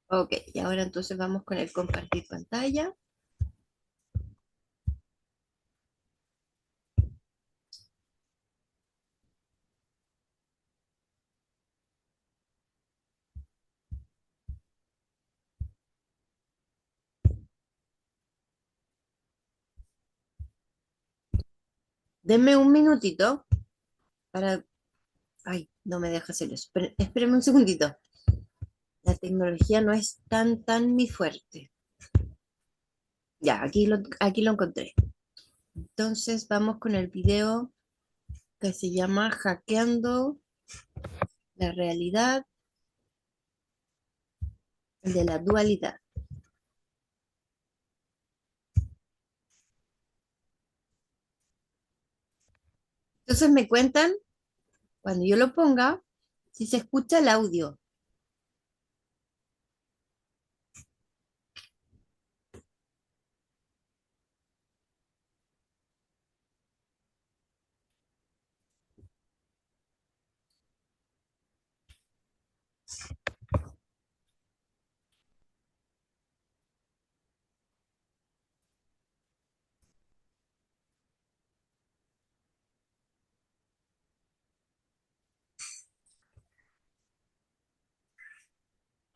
Ok, y ahora entonces vamos con el compartir pantalla. Denme un minutito para... Ay, no me deja hacer eso. Espéreme un segundito. La tecnología no es tan mi fuerte. Ya, aquí lo encontré. Entonces vamos con el video que se llama Hackeando la realidad de la dualidad. Entonces me cuentan, cuando yo lo ponga, si se escucha el audio.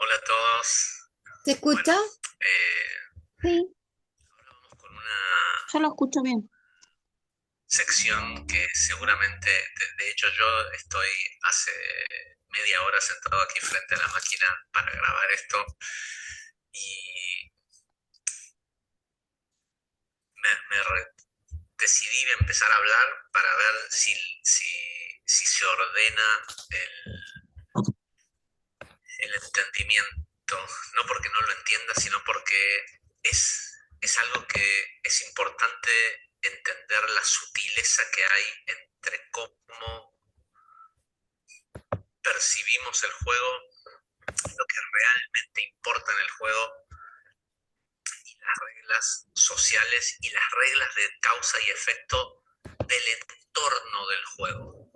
Hola a todos. ¿Se Bueno, escucha? Sí, vamos con una yo lo escucho bien. sección que seguramente, de hecho yo estoy hace media hora sentado aquí frente a la máquina para grabar esto y decidí empezar a hablar para ver si se ordena el, el entendimiento, no porque no lo entienda, sino porque es algo que es importante entender la sutileza que hay entre cómo percibimos el juego, lo que realmente importa en el juego, y las reglas sociales y las reglas de causa y efecto del entorno del juego.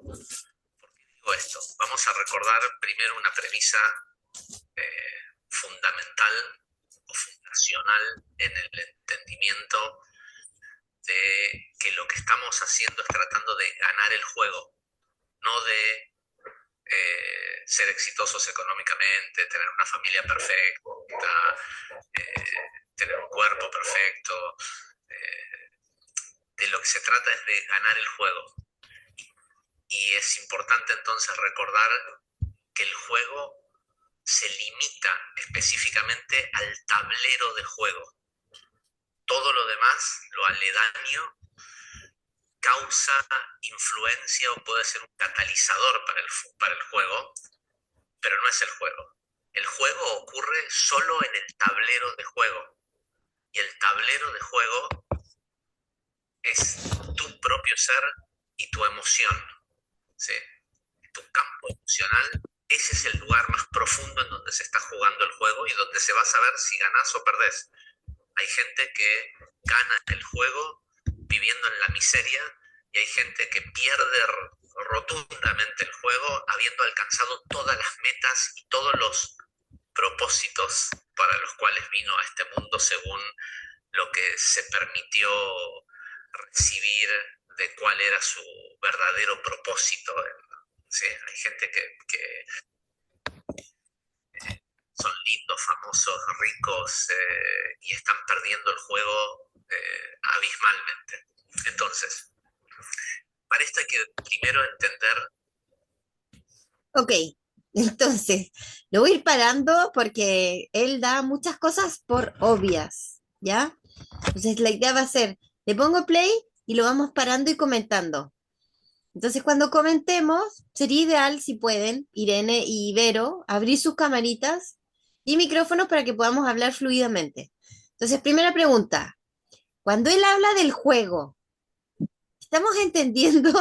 ¿Por qué digo esto? Vamos a recordar primero una premisa fundamental o fundacional en el entendimiento de que lo que estamos haciendo es tratando de ganar el juego, no de ser exitosos económicamente, tener una familia perfecta, eh, tener un cuerpo perfecto. De lo que se trata es de ganar el juego. Y es importante entonces recordar que el juego se limita específicamente al tablero de juego. Todo lo demás, lo aledaño, causa influencia o puede ser un catalizador para el juego, pero no es el juego. El juego ocurre solo en el tablero de juego. Y el tablero de juego es tu propio ser y tu emoción. ¿Sí? Tu campo emocional, ese es el lugar más profundo en donde se está jugando el juego y donde se va a saber si ganás o perdés. Hay gente que gana el juego viviendo en la miseria y hay gente que pierde rotundamente el juego habiendo alcanzado todas las metas y todos los propósitos para los cuales vino a este mundo según lo que se permitió recibir de cuál era su verdadero propósito. Sí, hay gente que son lindos, famosos, ricos y están perdiendo el juego abismalmente. Entonces, para esto hay que primero entender. Ok, entonces lo voy a ir parando porque él da muchas cosas por obvias, ¿ya? Entonces la idea va a ser, le pongo play y lo vamos parando y comentando. Entonces cuando comentemos, sería ideal si pueden, Irene y Vero, abrir sus camaritas y micrófonos para que podamos hablar fluidamente. Entonces, primera pregunta, cuando él habla del juego, ¿estamos entendiendo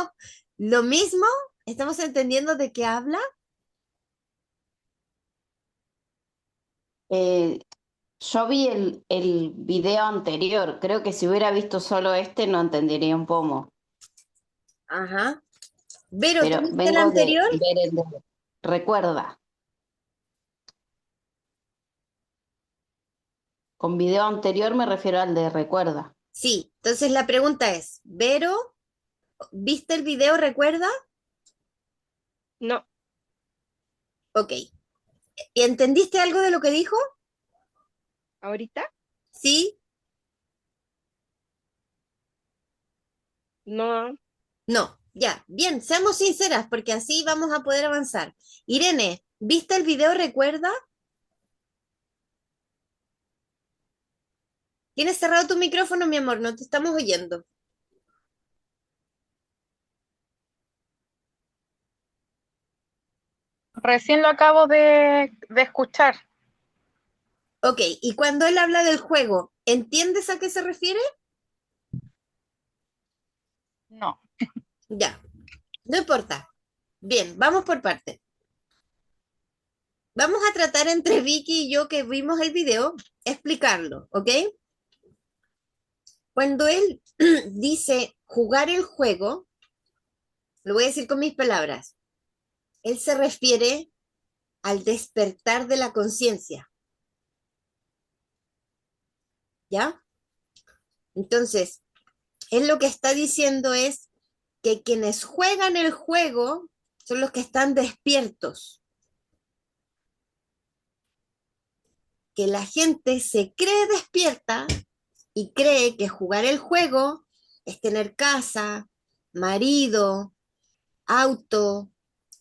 lo mismo? ¿Estamos entendiendo de qué habla? Eh, yo vi el video anterior, creo que si hubiera visto solo este no entendería un pomo, Ajá. Vero, ¿tú pero viste el vengo de anterior? ver el de... Recuerda, Con video anterior me refiero al de recuerda. Sí, entonces la pregunta es, Vero, ¿viste el video, recuerda? No, Ok. ¿Y entendiste algo de lo que dijo? ahorita Sí, no. no, ya, bien, seamos sinceras porque así vamos a poder avanzar. Irene, ¿viste el video, recuerda? Tienes cerrado tu micrófono, mi amor, no te estamos oyendo. Recién lo acabo de escuchar. Ok, y cuando él habla del juego, ¿entiendes a qué se refiere? No. Ya, no importa. Bien, vamos por parte. Vamos a tratar entre Vicky y yo que vimos el video, explicarlo, ¿ok? Cuando él dice jugar el juego, lo voy a decir con mis palabras, él se refiere al despertar de la conciencia, ¿ya? Entonces, él lo que está diciendo es que quienes juegan el juego son los que están despiertos, que la gente se cree despierta y cree que jugar el juego es tener casa, marido, auto,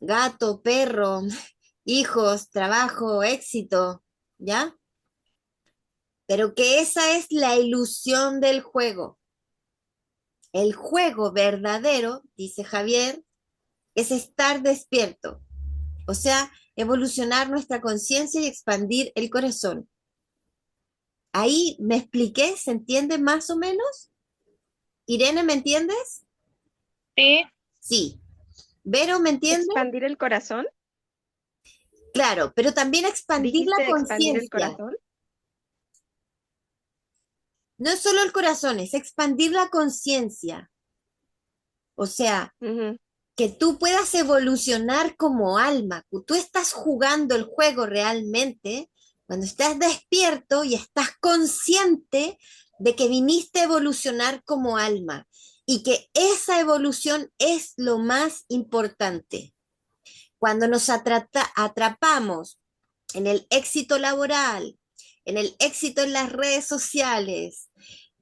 gato, perro, hijos, trabajo, éxito, ¿ya? Pero que esa es la ilusión del juego. El juego verdadero, dice Javier, es estar despierto, o sea, evolucionar nuestra conciencia y expandir el corazón. Ahí me expliqué, ¿se entiende más o menos? Irene, ¿me entiendes? Sí, Sí. ¿Vero, me entiende? ¿Expandir el corazón? Claro, pero también expandir la ¿Dijiste expandir el conciencia. corazón? No es solo el corazón, es expandir la conciencia. O sea, Ujú. que tú puedas evolucionar como alma. Tú estás jugando el juego realmente cuando estás despierto y estás consciente de que viniste a evolucionar como alma y que esa evolución es lo más importante. Cuando nos atrapamos en el éxito laboral, en el éxito en las redes sociales,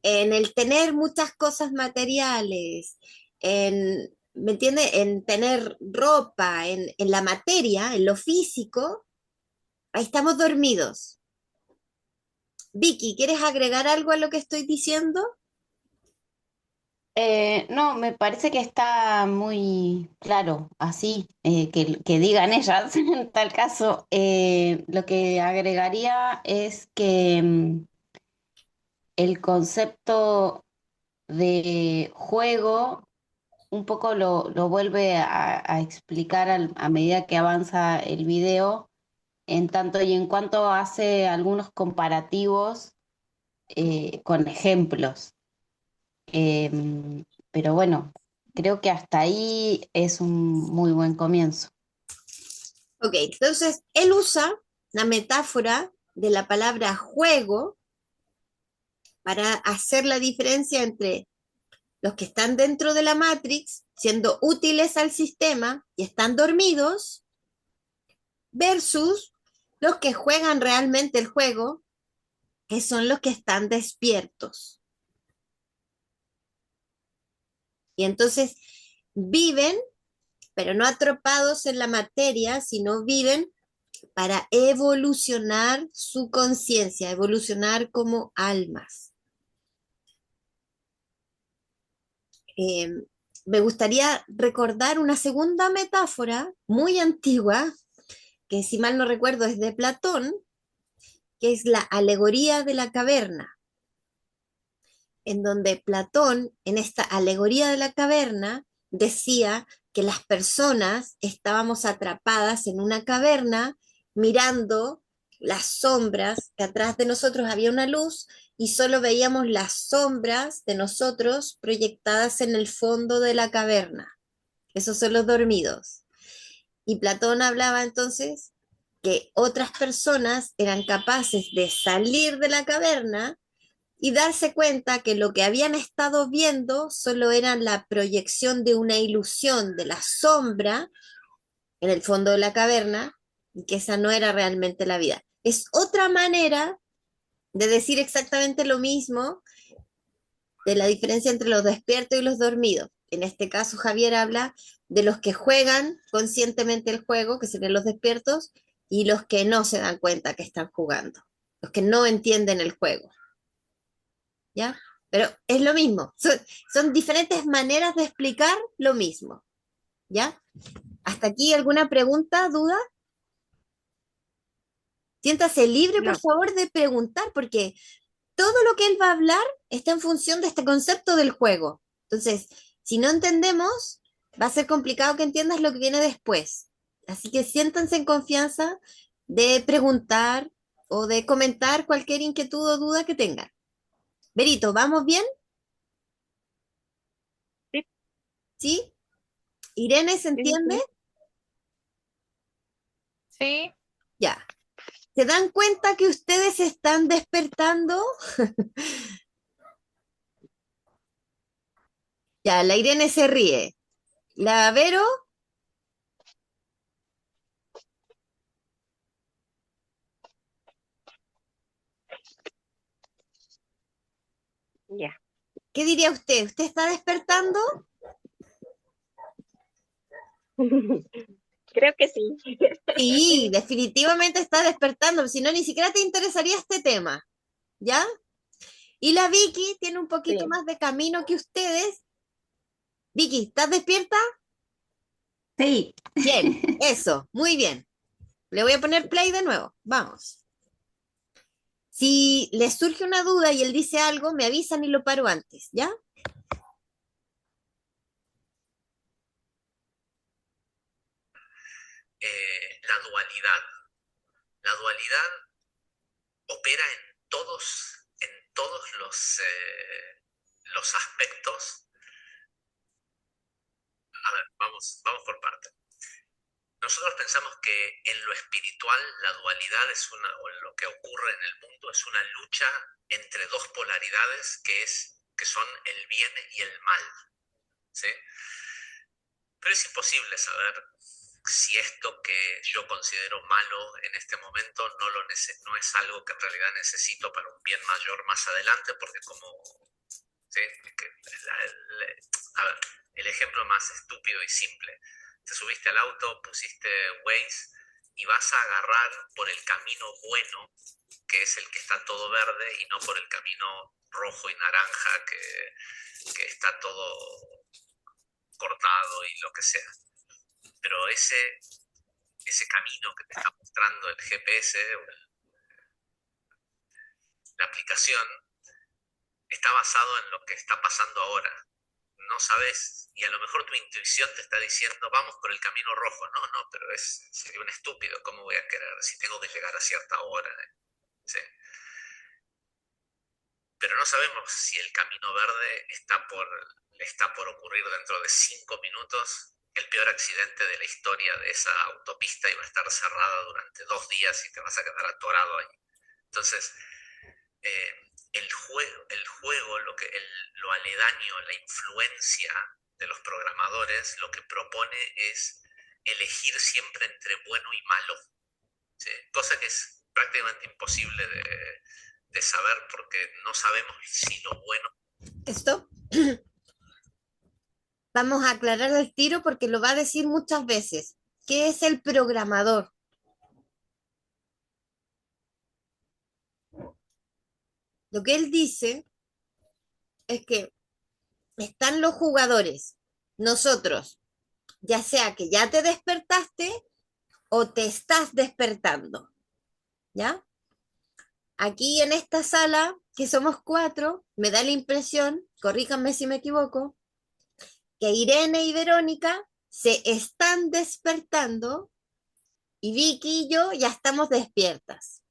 en el tener muchas cosas materiales, ¿me entiende? En tener ropa, en la materia, en lo físico, ahí estamos dormidos. Vicky, ¿quieres agregar algo a lo que estoy diciendo? No, me parece que está muy claro, así, que digan ellas en tal caso. Lo que agregaría es que el concepto de juego un poco lo vuelve a explicar a medida que avanza el video, en tanto y en cuanto hace algunos comparativos con ejemplos. Pero bueno, creo que hasta ahí es un muy buen comienzo. Ok, entonces él usa la metáfora de la palabra juego para hacer la diferencia entre los que están dentro de la Matrix, siendo útiles al sistema y están dormidos, versus los que juegan realmente el juego, que son los que están despiertos. Y entonces viven, pero no atrapados en la materia, sino viven para evolucionar su conciencia, evolucionar como almas. Eh, Me gustaría recordar una segunda metáfora muy antigua, que si mal no recuerdo es de Platón, que es la alegoría de la caverna, en donde Platón, en esta alegoría de la caverna, decía que las personas estábamos atrapadas en una caverna mirando las sombras, que atrás de nosotros había una luz y solo veíamos las sombras de nosotros proyectadas en el fondo de la caverna. Esos son los dormidos. Y Platón hablaba entonces que otras personas eran capaces de salir de la caverna y darse cuenta que lo que habían estado viendo solo era la proyección de una ilusión de la sombra en el fondo de la caverna y que esa no era realmente la vida. Es otra manera de decir exactamente lo mismo de la diferencia entre los despiertos y los dormidos. En este caso, Javier habla de los que juegan conscientemente el juego, que serían los despiertos, y los que no se dan cuenta que están jugando, los que no entienden el juego. ¿Ya? Pero es lo mismo, son diferentes maneras de explicar lo mismo. ¿Ya? ¿Hasta aquí alguna pregunta, duda? Siéntase libre, por No. favor, de preguntar, porque todo lo que él va a hablar está en función de este concepto del juego. Entonces, si no entendemos, va a ser complicado que entiendas lo que viene después. Así que siéntanse en confianza de preguntar o de comentar cualquier inquietud o duda que tengan. Berito, ¿vamos bien? Sí, ¿Sí? ¿Irene se sí, sí, entiende? sí. Sí, Ya. ¿Se dan cuenta que ustedes están despertando? Ya, la Irene se ríe. La Vero, Ya. ¿qué diría usted? ¿Usted está despertando? Creo que sí. Sí, definitivamente está despertando, si no, ni siquiera te interesaría este tema, ¿ya? Y la Vicky tiene un poquito Bien. más de camino que ustedes. Vicky, ¿estás despierta? Sí. Bien, eso, muy bien. Le voy a poner play de nuevo, vamos. Si les surge una duda y él dice algo, me avisan y lo paro antes, ¿ya? La dualidad. La dualidad opera en todos los aspectos. A ver, vamos por parte. Nosotros pensamos que en lo espiritual la dualidad o en lo que ocurre en el mundo es una lucha entre dos polaridades que son el bien y el mal, ¿sí? Pero es imposible saber si esto que yo considero malo en este momento no es algo que en realidad necesito para un bien mayor más adelante, porque ¿sí? A ver, el ejemplo más estúpido y simple. Te subiste al auto, pusiste Waze y vas a agarrar por el camino bueno, que es el que está todo verde, y no por el camino rojo y naranja que está todo cortado y lo que sea. Pero ese camino que te está mostrando el GPS o la aplicación está basado en lo que está pasando ahora. No sabes, y a lo mejor tu intuición te está diciendo, vamos por el camino rojo. No, pero sería un estúpido. ¿Cómo voy a querer si tengo que llegar a cierta hora? ¿Sí? Pero no sabemos si el camino verde está por ocurrir dentro de 5 minutos. El peor accidente de la historia de esa autopista y va a estar cerrada durante 2 días y te vas a quedar atorado ahí. Entonces, el juego, lo aledaño, la influencia de los programadores, lo que propone es elegir siempre entre bueno y malo, ¿sí? Cosa que es prácticamente imposible de saber porque no sabemos si lo bueno. ¿Esto? Vamos a aclarar el tiro porque lo va a decir muchas veces. ¿Qué es el programador? Lo que él dice es que están los jugadores, nosotros, ya sea que ya te despertaste o te estás despertando, ¿ya? Aquí en esta sala, que somos cuatro, me da la impresión, corríjanme si me equivoco, que Irene y Verónica se están despertando y Vicky y yo ya estamos despiertas.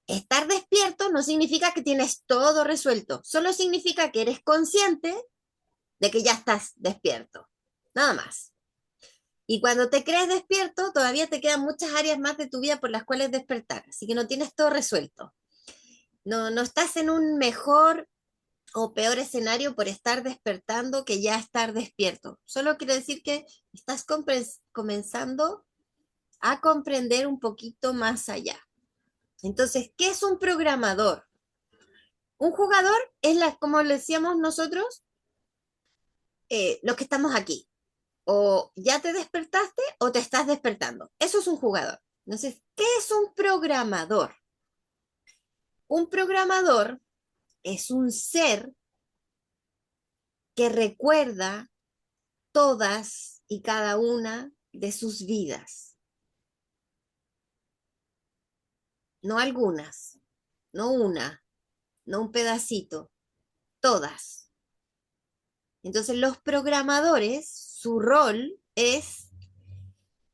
Estar despierto no significa que tienes todo resuelto, solo significa que eres consciente de que ya estás despierto, nada más. Y cuando te crees despierto, todavía te quedan muchas áreas más de tu vida por las cuales despertar, así que no tienes todo resuelto. No estás en un mejor o peor escenario por estar despertando que ya estar despierto. Solo quiere decir que estás comenzando a comprender un poquito más allá. Entonces, ¿qué es un programador? Un jugador es como le decíamos nosotros, los que estamos aquí. O ya te despertaste o te estás despertando. Eso es un jugador. Entonces, ¿qué es un programador? Un programador es un ser que recuerda todas y cada una de sus vidas. No algunas, no una, no un pedacito, todas. Entonces los programadores, su rol es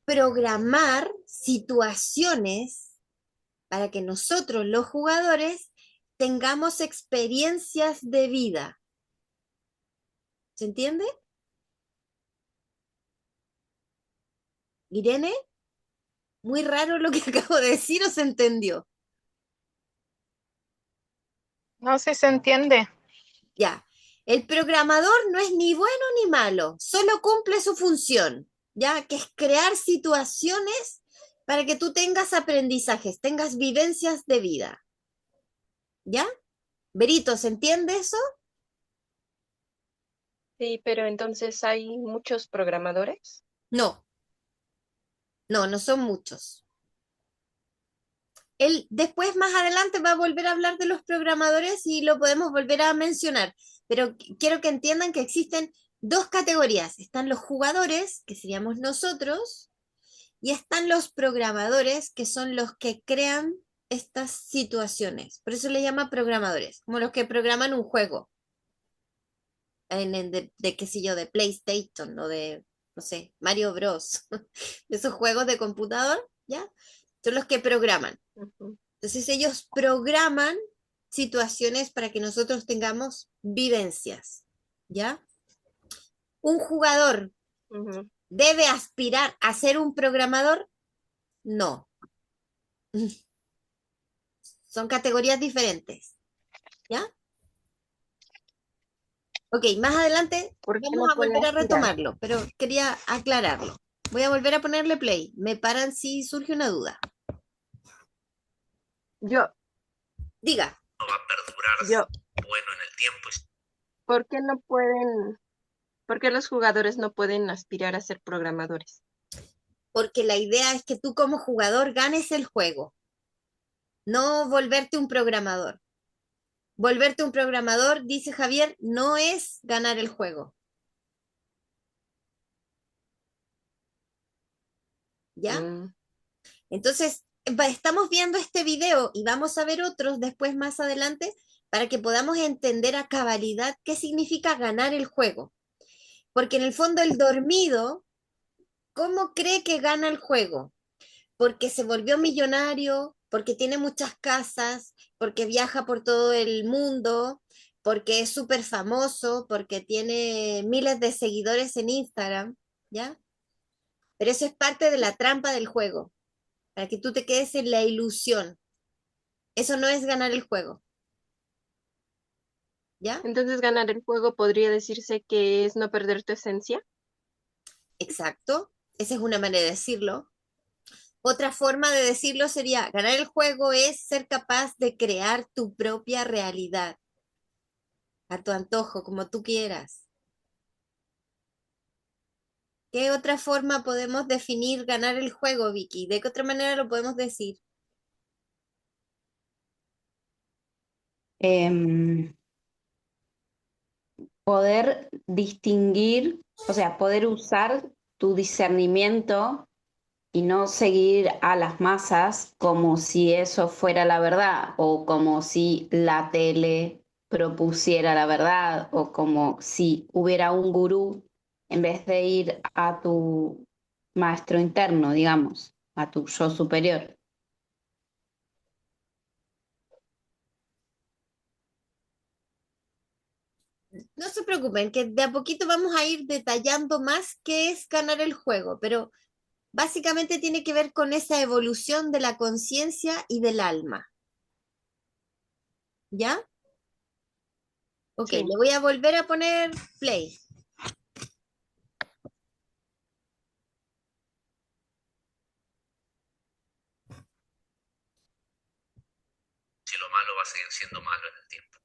programar situaciones para que nosotros, los jugadores, tengamos experiencias de vida. ¿Se entiende? Irene, muy raro lo que acabo de decir, ¿o se entendió? No sé si se entiende. Ya. El programador no es ni bueno ni malo, solo cumple su función, ¿ya? Que es crear situaciones para que tú tengas aprendizajes, tengas vivencias de vida. ¿Ya? Berito, ¿se entiende eso? Sí, pero entonces hay muchos programadores. No, no son muchos. Él después, más adelante, va a volver a hablar de los programadores y lo podemos volver a mencionar, pero quiero que entiendan que existen dos categorías. Están los jugadores, que seríamos nosotros, y están los programadores, que son los que crean estas situaciones. Por eso le llama programadores, como los que programan un juego, qué sé yo, de PlayStation o de, no sé, Mario Bros. De esos juegos de computador, ¿ya? Son los que programan. Ujú, Entonces ellos programan situaciones para que nosotros tengamos vivencias, ¿ya? ¿Un jugador ujú. debe aspirar a ser un programador? No, son categorías diferentes, ¿ya? Ok, más adelante ¿Por qué vamos no a puede volver a aspirar? retomarlo, pero quería aclararlo. Voy a volver a ponerle play. Me paran si surge una duda. Yo, No Diga, va a perdurar yo, bueno en el tiempo. ¿por qué no pueden, por qué los jugadores no pueden aspirar a ser programadores? porque la idea es que tú como jugador ganes el juego, no volverte un programador. Volverte un programador, dice Javier, no es ganar el juego, ¿ya? Mm, Entonces, estamos viendo este video y vamos a ver otros después más adelante para que podamos entender a cabalidad qué significa ganar el juego. Porque en el fondo el dormido, ¿cómo cree que gana el juego? Porque se volvió millonario, porque tiene muchas casas, porque viaja por todo el mundo, porque es súper famoso, porque tiene miles de seguidores en Instagram, ¿ya? Pero eso es parte de la trampa del juego, para que tú te quedes en la ilusión. Eso no es ganar el juego, ¿ya? Entonces ganar el juego podría decirse que es no perder tu esencia. Exacto. Esa es una manera de decirlo. Otra forma de decirlo sería, ganar el juego es ser capaz de crear tu propia realidad, a tu antojo, como tú quieras. ¿Qué otra forma podemos definir ganar el juego, Vicky? ¿De qué otra manera lo podemos decir? Em, Poder distinguir, o sea, poder usar tu discernimiento y no seguir a las masas como si eso fuera la verdad o como si la tele propusiera la verdad o como si hubiera un gurú en vez de ir a tu maestro interno, digamos, a tu yo superior. No se preocupen, que de a poquito vamos a ir detallando más qué es ganar el juego, pero básicamente tiene que ver con esa evolución de la conciencia y del alma. ¿Ya? Ok, Sí, le voy a volver a poner play. Si lo malo va a seguir siendo malo en el tiempo.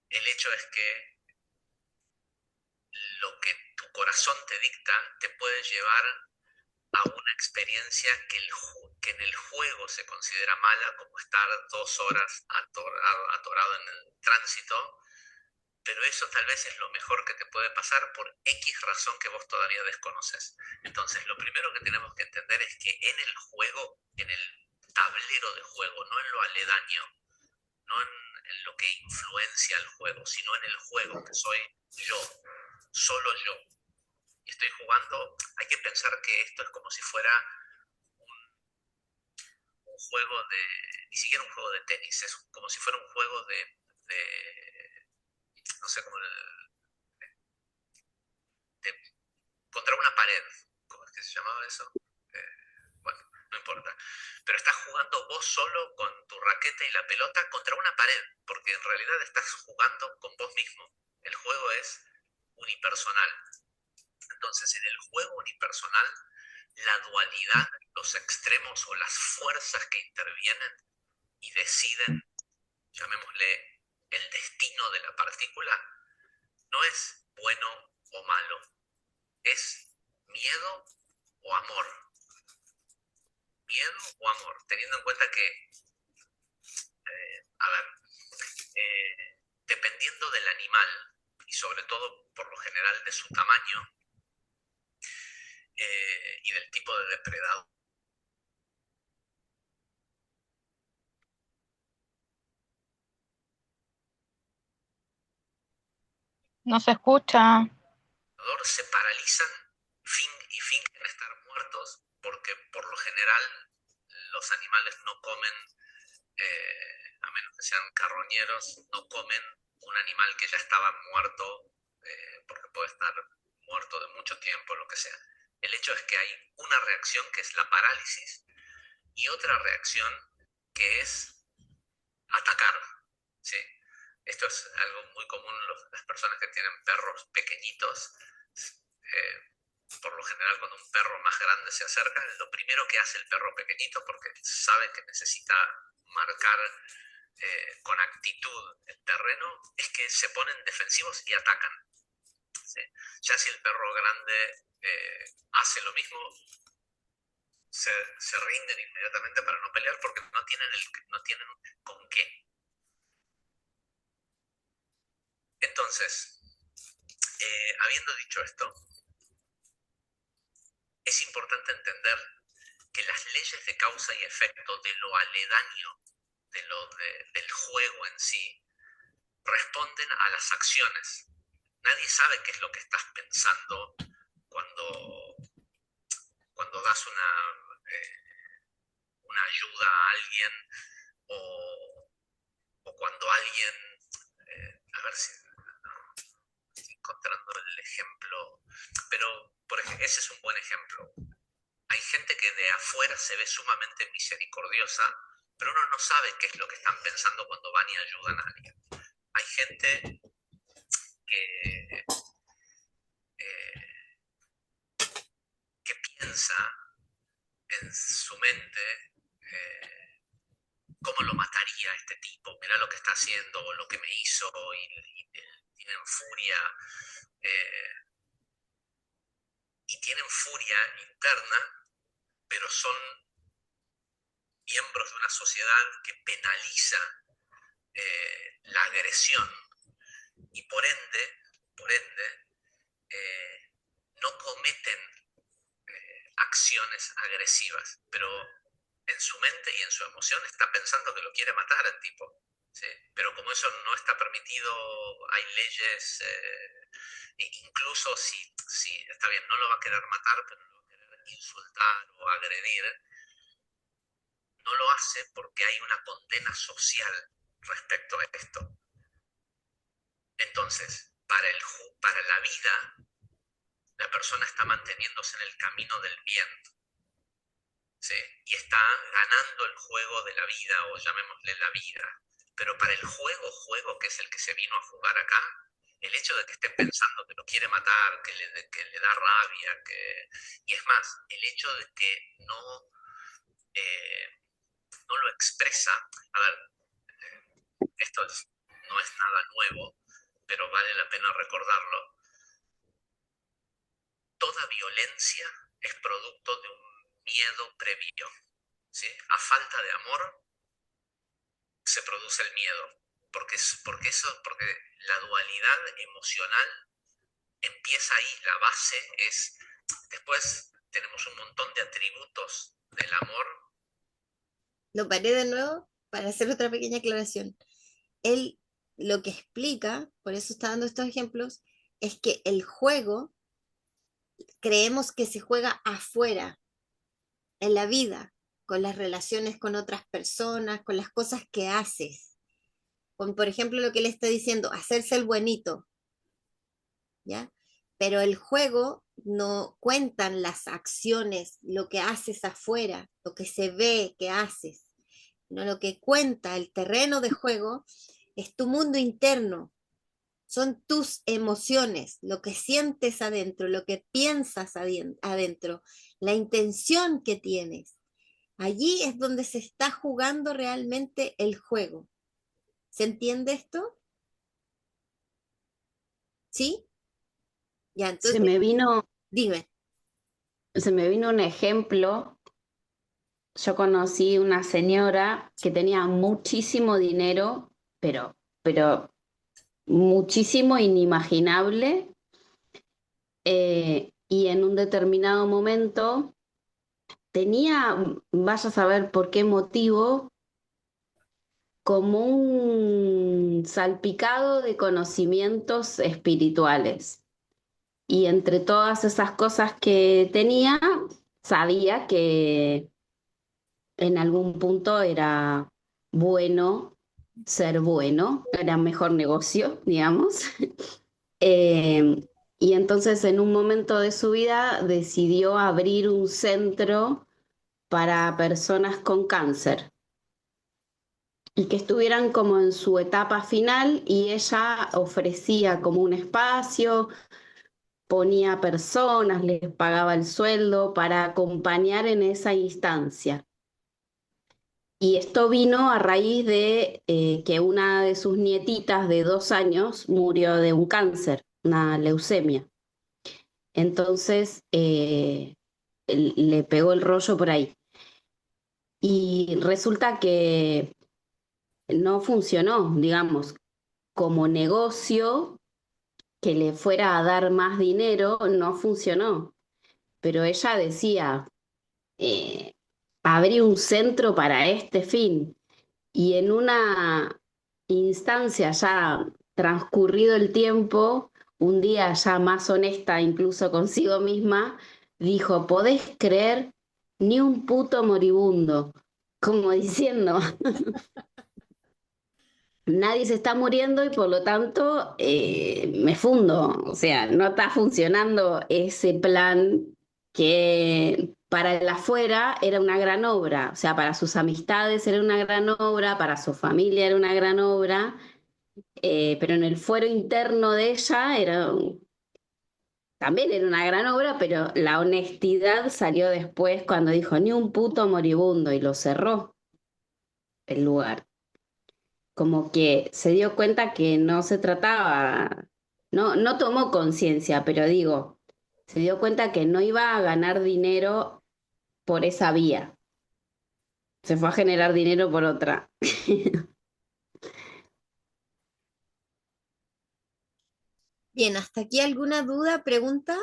El hecho es que lo que tu corazón te dicta te puede llevar a una experiencia que en el juego se considera mala, como estar 2 horas atorado en el tránsito, pero eso tal vez es lo mejor que te puede pasar por X razón que vos todavía desconoces. Entonces, lo primero que tenemos que entender es que en el juego, en el tablero de juego, no en lo aledaño, no en lo que influencia el juego, sino en el juego, que soy yo, solo yo. Y estoy jugando, hay que pensar que esto es como si fuera un juego de, ni siquiera un juego de tenis, es como si fuera un juego de no sé, como de, contra una pared. ¿Cómo es que se llamaba eso? Bueno, no importa. Pero estás jugando vos solo con tu raqueta y la pelota contra una pared, porque en realidad estás jugando con vos mismo. El juego es unipersonal. Entonces, en el juego unipersonal, la dualidad, los extremos o las fuerzas que intervienen y deciden, llamémosle, el destino de la partícula, no es bueno o malo, es miedo o amor. Miedo o amor, teniendo en cuenta que, a ver, dependiendo del animal, y sobre todo por lo general de su tamaño y del tipo de depredador, No se escucha. se paralizan y fingen estar muertos porque por lo general los animales no comen, a menos que sean carroñeros, no comen un animal que ya estaba muerto porque puede estar muerto de mucho tiempo, lo que sea. El hecho es que hay una reacción que es la parálisis y otra reacción que es atacar. ¿Sí? Esto es algo muy común las personas que tienen perros pequeñitos. Eh, por lo general, cuando un perro más grande se acerca, lo primero que hace el perro pequeñito, porque sabe que necesita marcar con actitud el terreno, es que se ponen defensivos y atacan. ¿Sí? Ya si el perro grande hace lo mismo, se rinden inmediatamente para no pelear porque no tienen con qué. Entonces, habiendo dicho esto, es importante entender que las leyes de causa y efecto de lo aledaño del juego en sí responden a las acciones. Nadie sabe qué es lo que estás pensando cuando, cuando das una ayuda a alguien o, o cuando alguien, a ver si estoy encontrando el ejemplo, pero por ejemplo, ese es un buen ejemplo. Hay gente que de afuera se ve sumamente misericordiosa, pero uno no sabe qué es lo que están pensando cuando van y ayudan a alguien. Hay gente que, eh, que piensa en su mente cómo lo mataría a este tipo, mira lo que está haciendo o lo que me hizo y tienen furia eh, y tienen furia interna, pero son miembros de una sociedad que penaliza la agresión y por ende no cometen acciones agresivas, pero en su mente y en su emoción está pensando que lo quiere matar al tipo. ¿Sí? Pero como eso no está permitido, hay leyes, incluso si está bien, no lo va a querer matar, pero lo va a querer insultar o agredir, no lo hace porque hay una condena social respecto a esto. Entonces, para la vida, la persona está manteniéndose en el camino del bien, ¿sí? Y está ganando el juego de la vida, o llamémosle la vida. Pero para el juego, que es el que se vino a jugar acá, el hecho de que esté pensando que lo quiere matar, que le da rabia, y es más, el hecho de que no lo expresa. A ver, no es nada nuevo, pero vale la pena recordarlo. Toda violencia es producto de un miedo previo, ¿sí? A falta de amor se produce el miedo, porque la dualidad emocional empieza ahí, la base es, después tenemos un montón de atributos del amor. Lo paré de nuevo para hacer otra pequeña aclaración. Él lo que explica, por eso está dando estos ejemplos, es que el juego creemos que se juega afuera, en la vida, con las relaciones con otras personas, con las cosas que haces. Con, por ejemplo, lo que él está diciendo, hacerse el buenito, ¿ya? Pero el juego no cuentan las acciones, lo que haces afuera, lo que se ve que haces, no lo que cuenta el terreno de juego es tu mundo interno, son tus emociones, lo que sientes adentro, lo que piensas adentro, la intención que tienes. Allí es donde se está jugando realmente el juego. ¿Se entiende esto? ¿Sí? Ya, Se entonces, me vino, dime. se me vino un ejemplo. Yo conocí una señora que tenía muchísimo dinero, pero muchísimo inimaginable, y en un determinado momento tenía, vaya a saber por qué motivo, como un salpicado de conocimientos espirituales. Y entre todas esas cosas que tenía, sabía que en algún punto era bueno ser bueno, era mejor negocio, digamos. Eh, y entonces en un momento de su vida decidió abrir un centro para personas con cáncer y que estuvieran como en su etapa final, y ella ofrecía como un espacio, ponía personas, les pagaba el sueldo para acompañar en esa instancia. Y esto vino a raíz de que una de sus nietitas de 2 años murió de un cáncer, una leucemia. Entonces le pegó el rollo por ahí. Y resulta que no funcionó, digamos, como negocio que le fuera a dar más dinero, no funcionó. Pero ella decía, eh, abrí un centro para este fin. Y en una instancia ya transcurrido el tiempo, un día ya más honesta incluso consigo misma, dijo, ¿podés creer? Ni un puto moribundo, como diciendo, nadie se está muriendo y por lo tanto me fundo. O sea, no está funcionando ese plan que para el afuera era una gran obra. O sea, para sus amistades era una gran obra, para su familia era una gran obra, pero en el fuero interno de ella también era una gran obra, pero la honestidad salió después cuando dijo, ni un puto moribundo, y lo cerró el lugar. Como que se dio cuenta que no se trataba, no tomó conciencia, pero digo, se dio cuenta que no iba a ganar dinero por esa vía, se fue a generar dinero por otra. Bien, ¿hasta aquí alguna duda, pregunta?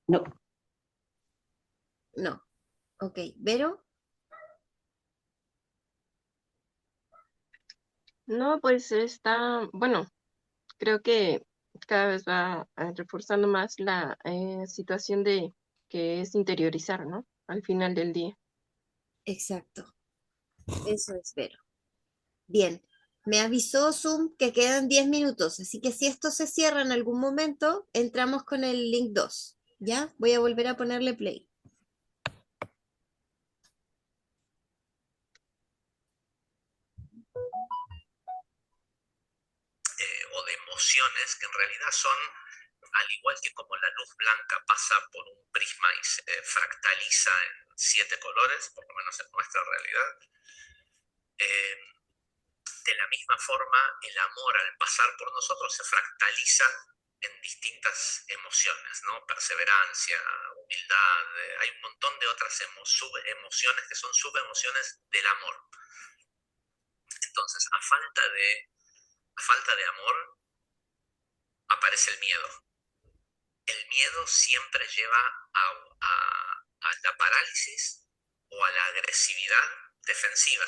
No, No. Ok, Vero. No, pues está, bueno, creo que cada vez va reforzando más la situación de que es interiorizar, ¿no? Al final del día. Exacto. Eso espero. Bien, me avisó Zoom que quedan 10 minutos, así que si esto se cierra en algún momento, entramos con el link 2. ¿Ya? Voy a volver a ponerle play. O de emociones que en realidad son, al igual que como la luz blanca pasa por un prisma y se fractaliza en 7 colores, por lo menos en nuestra realidad, de la misma forma el amor al pasar por nosotros se fractaliza en distintas emociones, ¿no? Perseverancia, humildad, hay un montón de otras subemociones que son subemociones del amor. Entonces, a falta de amor, aparece el miedo. El miedo siempre lleva a la parálisis o a la agresividad defensiva.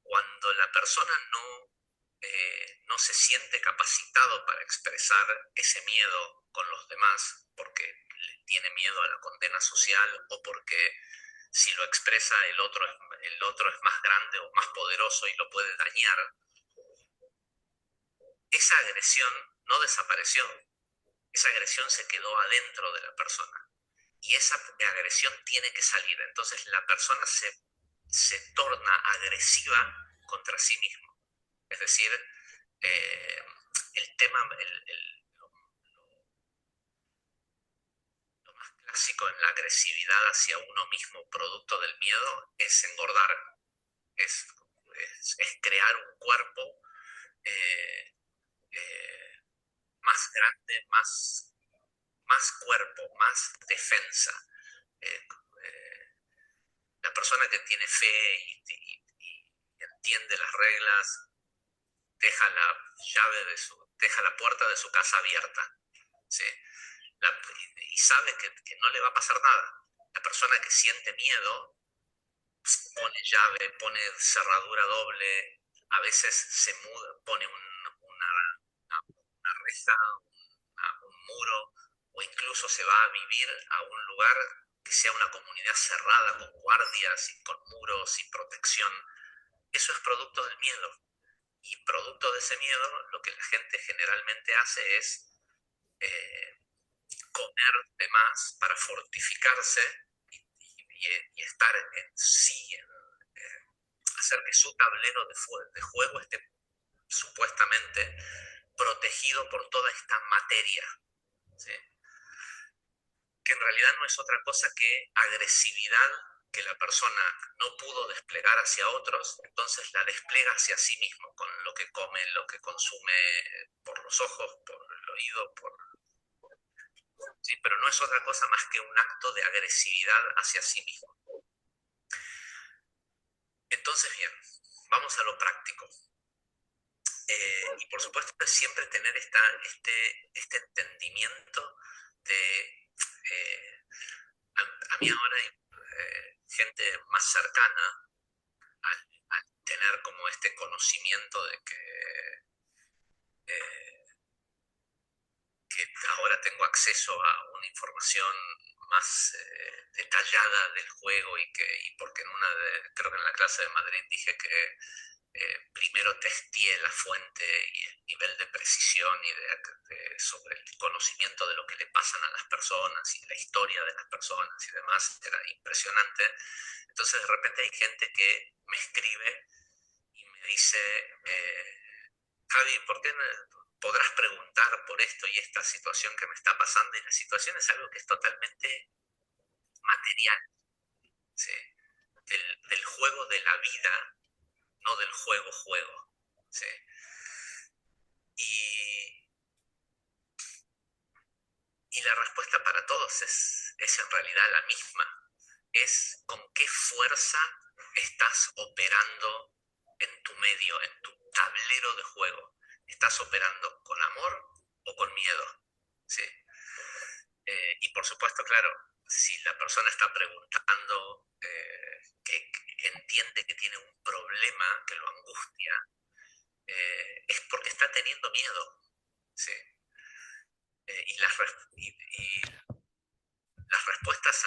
Cuando la persona no se siente capacitado para expresar ese miedo con los demás, porque le tiene miedo a la condena social o porque si lo expresa el otro es más grande o más poderoso y lo puede dañar, esa agresión no desapareció. Esa agresión se quedó adentro de la persona y esa agresión tiene que salir. Entonces la persona se torna agresiva contra sí mismo. Es decir, el tema, lo más clásico en la agresividad hacia uno mismo producto del miedo es engordar, es, es crear un cuerpo eh, eh, más grande, más cuerpo, más defensa. Eh, eh, la persona que tiene fe y entiende las reglas deja deja la puerta de su casa abierta, ¿sí? Y sabe que no le va a pasar nada. La persona que siente miedo pone llave, pone cerradura doble, a veces se muda, pone una reja, un muro, o incluso se va a vivir a un lugar que sea una comunidad cerrada, con guardias, y con muros y protección. Eso es producto del miedo. Y producto de ese miedo, lo que la gente generalmente hace es comer de más para fortificarse y estar en sí, hacer que su tablero de juego esté supuestamente protegido por toda esta materia, ¿sí? Que en realidad no es otra cosa que agresividad que la persona no pudo desplegar hacia otros, entonces la despliega hacia sí mismo, con lo que come, lo que consume, por los ojos, por el oído, ¿sí? Pero no es otra cosa más que un acto de agresividad hacia sí mismo. Entonces, bien, vamos a lo práctico. Y por supuesto siempre tener este entendimiento de... a mí ahora hay gente más cercana al tener como este conocimiento de que ahora tengo acceso a una información más detallada del juego y porque creo que en la clase de Madrid dije que primero testé la fuente y el nivel de precisión sobre el conocimiento de lo que le pasan a las personas y la historia de las personas y demás, era impresionante. Entonces de repente hay gente que me escribe y me dice, Javi, ¿por qué podrás preguntar por esto y esta situación que me está pasando? Y la situación es algo que es totalmente material, ¿sí? Del juego de la vida, no del juego, ¿sí? Y la respuesta para todos es en realidad la misma. Es con qué fuerza estás operando en tu medio, en tu tablero de juego. ¿Estás operando con amor o con miedo? ¿Sí? Y por supuesto, claro, si la persona está preguntando, que entiende que tiene un problema que lo angustia, es porque está teniendo miedo. ¿Sí? Y las respuestas